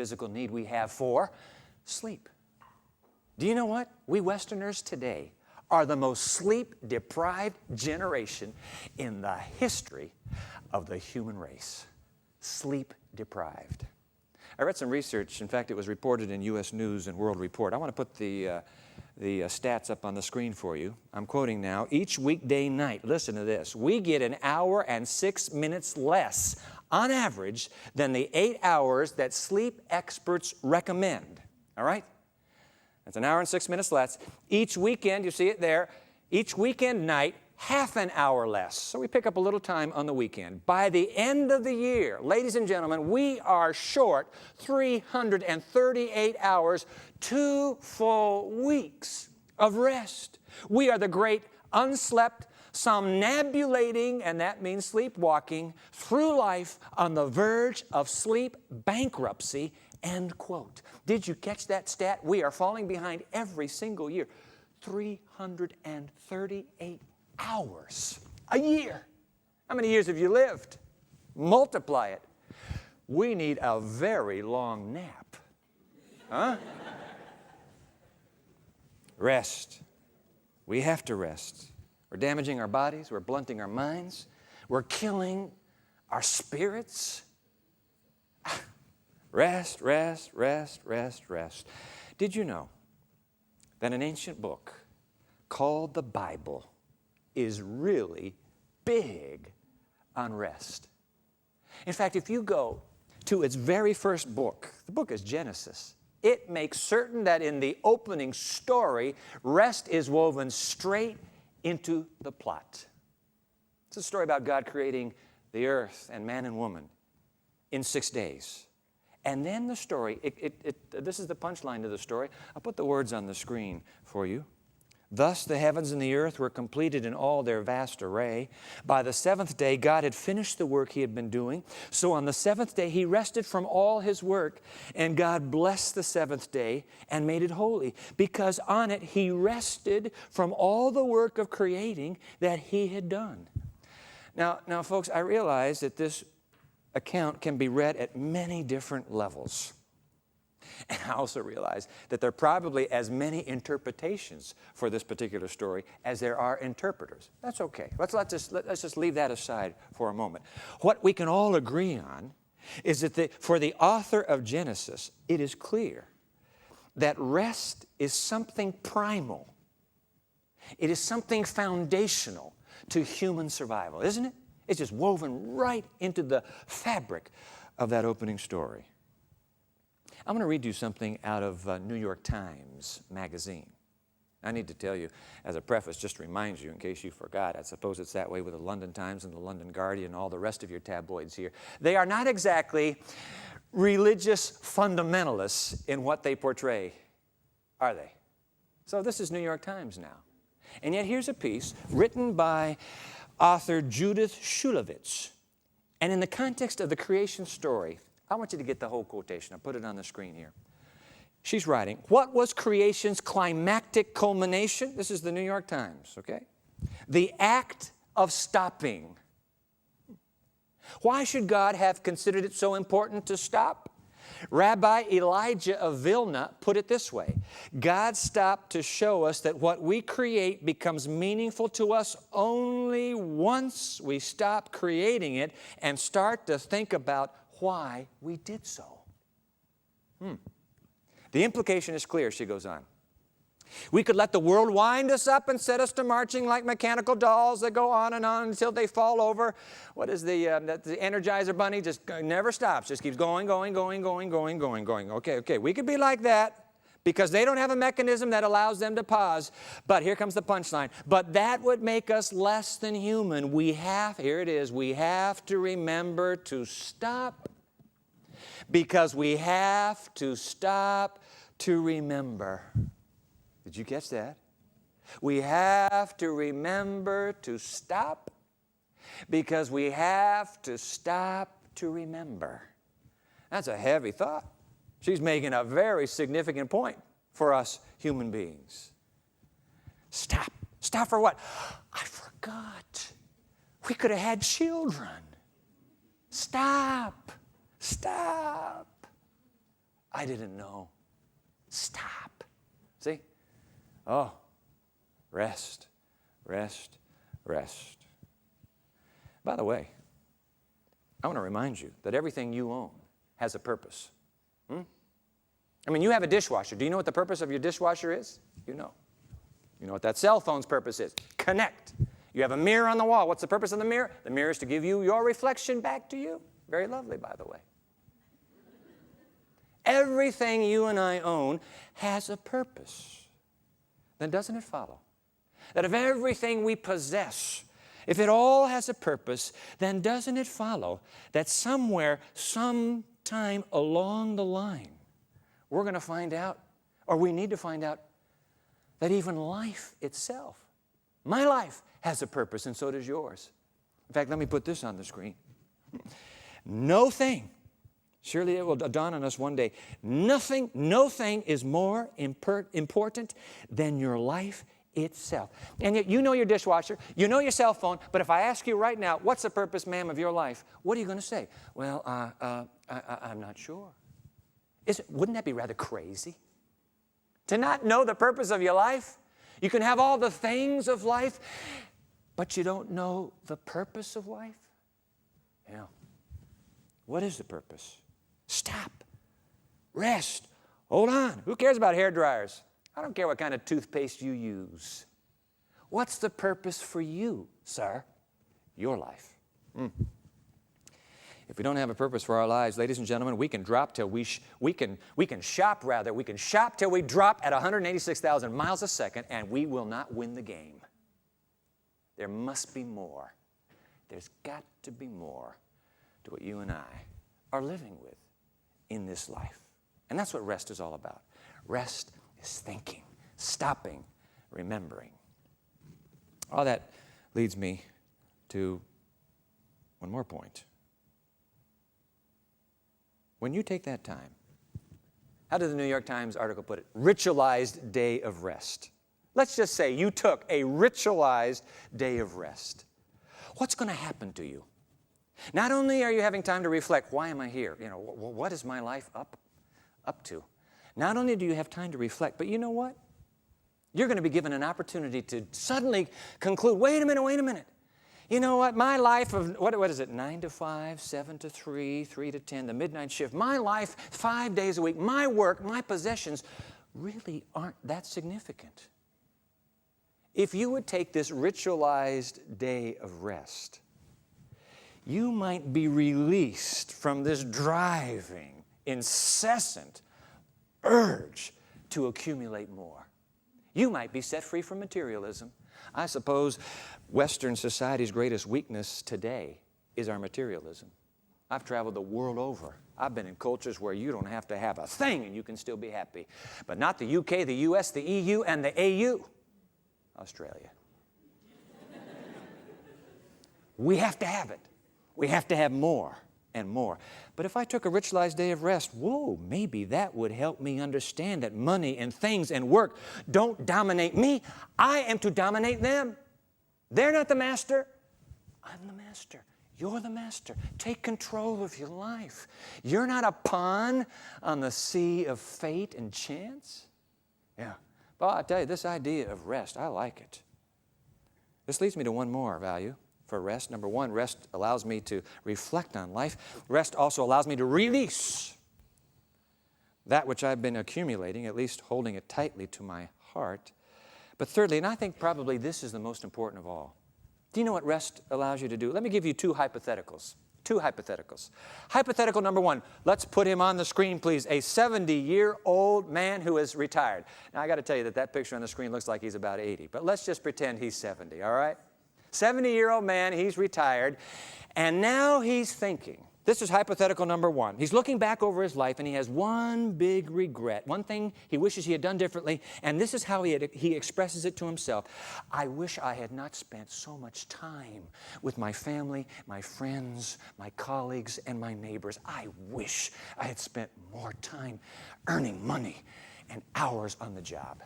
physical need we have for sleep. Do you know what? We Westerners today are the most sleep-deprived generation in the history of the human race. Sleep-deprived. I read some research. In fact, it was reported in U.S. News and World Report. I want to put the stats up on the screen for you. I'm quoting now. Each weekday night, listen to this, we get an hour and 6 minutes less on average than the 8 hours that sleep experts recommend. All right? That's an hour and 6 minutes less. Each weekend, you see it there, each weekend night, half an hour less. So we pick up a little time on the weekend. By the end of the year, ladies and gentlemen, we are short 338 hours, 2 full weeks of rest. We are the great unslept, somnambulating, and that means sleepwalking, through life on the verge of sleep bankruptcy, end quote. Did you catch that stat? We are falling behind every single year. 338 hours a year. How many years have you lived? Multiply it. We need a very long nap. Huh? Rest. We have to rest. We're damaging our bodies. We're blunting our minds. We're killing our spirits. Rest, rest, rest, rest, rest. Did you know that an ancient book called the Bible is really big on rest? In fact, if you go to its very first book, the book is Genesis, it makes certain that in the opening story, rest is woven straight into the plot. It's a story about God creating the earth and man and woman in 6 days. And then the story, this is the punchline to the story. I'll put the words on the screen for you. Thus the heavens and the earth were completed in all their vast array. By the seventh day, God had finished the work He had been doing. So on the seventh day, He rested from all His work. And God blessed the seventh day and made it holy, because on it He rested from all the work of creating that He had done. Now, folks, I realize that this account can be read at many different levels. And I also realize that there are probably as many interpretations for this particular story as there are interpreters. That's okay. Let's just leave that aside for a moment. What we can all agree on is that for the author of Genesis, it is clear that rest is something primal. It is something foundational to human survival, isn't it? It's just woven right into the fabric of that opening story. I'm going to read you something out of New York Times magazine. I need to tell you, as a preface, just to remind you, in case you forgot, I suppose it's that way with the London Times and the London Guardian and all the rest of your tabloids here. They are not exactly religious fundamentalists in what they portray, are they? So this is New York Times now. And yet here's a piece written by author Judith Shulevitz. And in the context of the creation story, I want you to get the whole quotation. I'll put it on the screen here. She's writing, what was creation's climactic culmination? This is the New York Times, okay? The act of stopping. Why should God have considered it so important to stop? Rabbi Elijah of Vilna put it this way: God stopped to show us that what we create becomes meaningful to us only once we stop creating it and start to think about why we did so. The implication is clear, she goes on. We could let the world wind us up and set us to marching like mechanical dolls that go on and on until they fall over. What is the Energizer Bunny? Just never stops. Just keeps going. Okay. We could be like that because they don't have a mechanism that allows them to pause. But here comes the punchline. But that would make us less than human. Here it is, we have to remember to stop, because we have to stop to remember. Did you catch that? We have to remember to stop, because we have to stop to remember. That's a heavy thought. She's making a very significant point for us human beings. Stop. Stop for what? I forgot. We could have had children. Stop. Stop. I didn't know. Stop. See? Oh, rest, rest, rest. By the way, I want to remind you that everything you own has a purpose. I mean, you have a dishwasher. Do you know what the purpose of your dishwasher is? You know. You know what that cell phone's purpose is? Connect. You have a mirror on the wall. What's the purpose of the mirror? The mirror is to give you your reflection back to you. Very lovely, by the way. Everything you and I own has a purpose. Then doesn't it follow that if everything we possess, if it all has a purpose, then doesn't it follow that somewhere, sometime along the line, we're going to find out, or we need to find out, that even life itself, my life, has a purpose, and so does yours. In fact, let me put this on the screen. No thing, surely it will dawn on us one day, no thing is more important than your life itself. And yet you know your dishwasher, you know your cell phone, but if I ask you right now, what's the purpose, ma'am, of your life? What are you going to say? Well, I'm not sure. Wouldn't that be rather crazy? To not know the purpose of your life? You can have all the things of life, but you don't know the purpose of life? Yeah. What is the purpose? Stop. Rest. Hold on. Who cares about hair dryers? I don't care what kind of toothpaste you use. What's the purpose for you, sir? Your life. If we don't have a purpose for our lives, ladies and gentlemen, we can drop till we can shop till we drop at 186,000 miles a second, and we will not win the game. There must be more. There's got to be more to what you and I are living with in this life. And that's what rest is all about. Rest is thinking, stopping, remembering. All that leads me to one more point. When you take that time, how did the New York Times article put it? Ritualized day of rest. Let's just say you took a ritualized day of rest. What's going to happen to you? Not only are you having time to reflect, why am I here? You know, what is my life up to? Not only do you have time to reflect, but you know what? You're going to be given an opportunity to suddenly conclude, wait a minute. You know what? My life of, what is it, 9 to 5, 7 to 3, 3 to 10, the midnight shift, my life 5 days a week, my work, my possessions really aren't that significant. If you would take this ritualized day of rest, you might be released from this driving, incessant urge to accumulate more. You might be set free from materialism. I suppose Western society's greatest weakness today is our materialism. I've traveled the world over. I've been in cultures where you don't have to have a thing and you can still be happy. But not the UK, the US, the EU, and the AU. Australia. We have to have it. We have to have more and more. But if I took a ritualized day of rest, maybe that would help me understand that money and things and work don't dominate me. I am to dominate them. They're not the master. I'm the master. You're the master. Take control of your life. You're not a pawn on the sea of fate and chance. Yeah. Well, I tell you, this idea of rest, I like it. This leads me to one more value for rest. Number one, rest allows me to reflect on life. Rest also allows me to release that which I've been accumulating, at least holding it tightly to my heart. But thirdly, and I think probably this is the most important of all, do you know what rest allows you to do? Let me give you two hypotheticals. Hypothetical number one, let's put him on the screen, please. A 70-year-old man who is retired. Now, I got to tell you that picture on the screen looks like he's about 80, but let's just pretend he's 70, all right? 70-year-old man, he's retired, and now he's thinking. This is hypothetical number one. He's looking back over his life, and he has one big regret, one thing he wishes he had done differently, and this is how he expresses it to himself. I wish I had not spent so much time with my family, my friends, my colleagues, and my neighbors. I wish I had spent more time earning money and hours on the job.